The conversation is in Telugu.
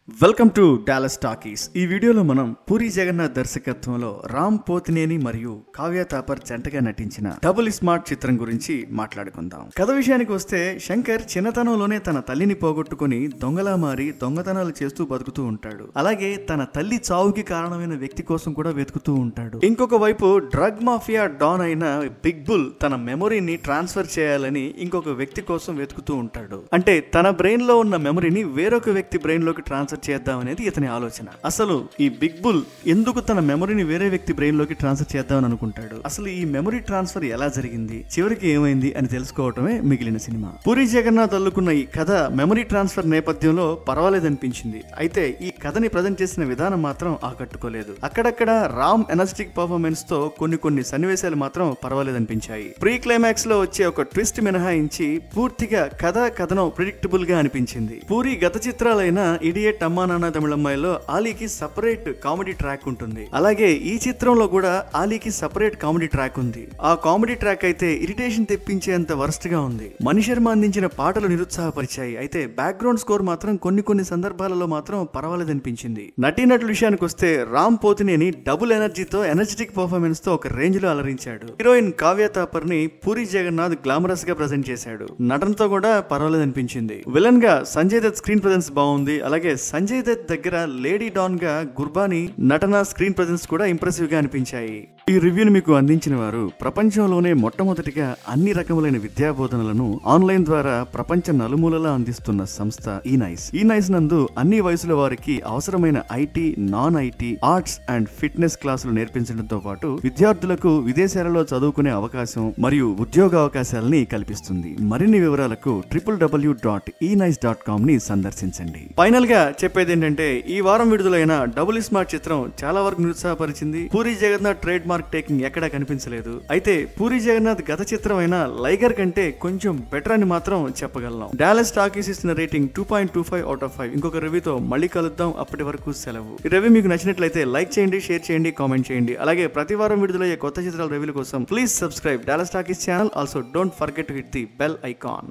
Welcome to Dallas talkies. ఈ వీడియోలో మనం పూరి జగన్నాథ్ దర్శకత్వంలో రామ్ పోతినేని మరియు కావ్య తాపర్ జంటగా నటించిన డబుల్ స్మార్ట్ చిత్రం గురించి మాట్లాడుకుందాం. కథ విషయానికి వస్తే శంకర్ చిన్నతనంలోనే తన తల్లిని పోగొట్టుకుని దొంగలా మారి దొంగతనాలు చేస్తూ బతుకుతూ ఉంటాడు. అలాగే తన తల్లి చావుకి కారణమైన వ్యక్తి కోసం కూడా వెతుకుతూ ఉంటాడు. ఇంకొక వైపు డ్రగ్ మాఫియా డాన్ అయిన బిగ్ బుల్ తన మెమొరీని ట్రాన్స్ఫర్ చేయాలని ఇంకొక వ్యక్తి కోసం వెతుకుతూ ఉంటాడు. అంటే తన బ్రెయిన్ లో ఉన్న మెమొరీని వేరొక వ్యక్తి బ్రెయిన్ లోకి ట్రాన్స్ఫర్ చేద్దాం అనేది ఇతని ఆలోచన. అసలు ఈ బిగ్ బుల్ ఎందుకు తన మెమొరీని వేరే వ్యక్తి బ్రెయిన్ లోకి ట్రాన్స్ఫర్ చేద్దామని అనుకుంటాడు? అసలు ఈ మెమొరీ ట్రాన్స్ఫర్ ఎలా జరిగింది, చివరికి ఏమైంది అని తెలుసుకోవటమే మిగిలిన సినిమా. పూరి జగన్నాథ్ అల్లుకున్న ఈ కథ మెమొరీ ట్రాన్స్ఫర్ నేపథ్యంలో పర్వాలేదనిపించింది. అయితే ఈ కథని ప్రజెంట్ చేసిన విధానం మాత్రం ఆకట్టుకోలేదు. అక్కడక్కడ రామ్ ఎనర్జెటిక్ పర్ఫార్మెన్స్ తో కొన్ని సన్నివేశాలు మాత్రం పర్వాలేదనిపించాయి. ప్రీ క్లైమాక్స్ లో వచ్చే ఒక ట్విస్ట్ మినహాయించి పూర్తిగా కథనం ప్రిడిక్టబుల్ గా అనిపించింది. పూరి గత చిత్రాలైన ఇడియట్, అమ్మా నాన్న తమిళమ్మాయిలో ఆలీకి సపరేట్ కామెడీ ట్రాక్ ఉంటుంది. అలాగే ఈ చిత్రంలో కూడా ఆలీకి సపరేట్ కామెడీ ట్రాక్ ఉంది. ఆ కామెడీ ట్రాక్ అయితే ఇరిటేషన్ తెప్పించేంత వరస్ట్ గా ఉంది. మణి శర్మ అందించిన పాటలు నిరుత్సాహపరిచాయి. అయితే బ్యాక్గ్రౌండ్ స్కోర్ మాత్రం కొన్ని సందర్భాలలో మాత్రం పర్వాలేదనిపించింది. నటీనటుల విషయానికి వస్తే రామ్ పోతినేని డబుల్ ఎనర్జీతో ఎనర్జెటిక్ పర్ఫార్మెన్స్ తో ఒక రేంజ్ లో అలరించాడు. హీరోయిన్ కావ్య తాపర్ ని పూరి జగన్నాథ్ గ్లామరస్ గా ప్రెజెంట్ చేశాడు. నటనతో కూడా పర్వాలేదనిపించింది. విలన్ గా సంజయ్ దత్ స్క్రీన్ ప్రెజెన్స్ బాగుంది. అలాగే సంజయ్ దత్ దగ్గర లేడీ డాన్ గా గుర్బానీ నటన, స్క్రీన్ ప్రెజెన్స్ కూడా ఇంప్రెసివ్ గా అనిపించాయి. ఈ రివ్యూని మీకు అందించిన వారు ప్రపంచంలోనే మొట్టమొదటిగా అన్ని రకములైన విద్యా బోధనలను ఆన్లైన్ ద్వారా ప్రపంచ నలుమూలలా అందిస్తున్న సంస్థ ఈనైస్ నందు అన్ని వయసుల వారికి అవసరమైన IT, non IT, arts and fitness క్లాసులు నేర్పించడంతో పాటు విద్యార్థులకు విదేశాలలో చదువుకునే అవకాశం మరియు ఉద్యోగ అవకాశాలని కల్పిస్తుంది. మరిన్ని వివరాలకు www.enice.com ని సందర్శించండి. ఫైనల్ గా చెప్పేది ఏంటంటే, ఈ వారం విడుదలైన డబుల్ స్మార్ట్ చిత్రం చాలా వరకు నిరుత్సాహపరిచింది. Puri Jagannadh trademark taking ఎక్కడా కనిపించలేదు. అయితే పూరి జగన్నాథ్ గత చిత్రం అయిన లైగర్ కంటే కొంచెం బెటర్ అని మాత్రం చెప్పగలం. డాలస్ టాకీస్ ఇస్తున్న రేటింగ్ 2.25/5. ఇంకొక రివ్యూతో మళ్ళీ కలుద్దాం. అప్పటి వరకు సెలవు. ఈ రివ్యూ మీకు నచ్చినట్లయితే లైక్ చేయండి, షేర్ చేయండి, కామెంట్ చేయండి. అలాగే ప్రతి వారం విడుదలయ్యే కొత్త చిత్రాల రివ్యూల కోసం please subscribe Dallas talkies channel. Also don't forget to hit the bell icon.